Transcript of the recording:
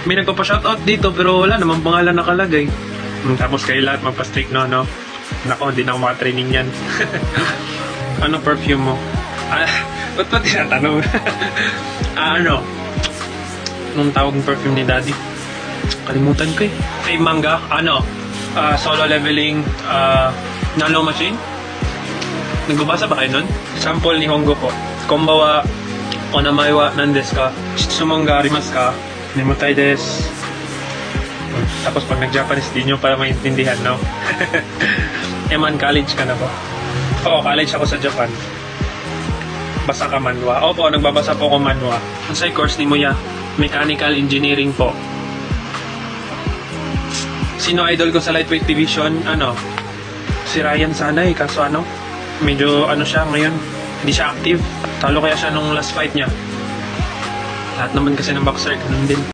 May nagpapa-shoutout dito pero wala namang pangalan nakalagay. Tapos kayo lahat magpa-stick no? Nako, hindi na ako makatraining yan. Ano perfume mo? Ba't pa tinatanong? Ano? Anong tawag ng perfume ni Daddy? Kalimutan ko eh. Kay Manga, solo leveling, nano machine? Nagbabasa ba kayo nun? Sample ni Hongo po. Konbawa, onamaiwa nandesu ka? Shitsumon ga arimasu ka? Nemutai desu. Tapos pag nag-Japanese, di nyo para maintindihan, no? Eman, college ka na ba? Oo, college ako sa Japan. Basa ka manhwa? Opo, nagbabasa po ako manhwa. Ang sa course ni Muya, Mechanical Engineering po. Sino idol ko sa Lightweight Division? Si Ryan sana eh, kaso medyo siya ngayon, hindi siya active. Talo kaya siya nung last fight niya. Lahat naman kasi ng boxer, ganun din.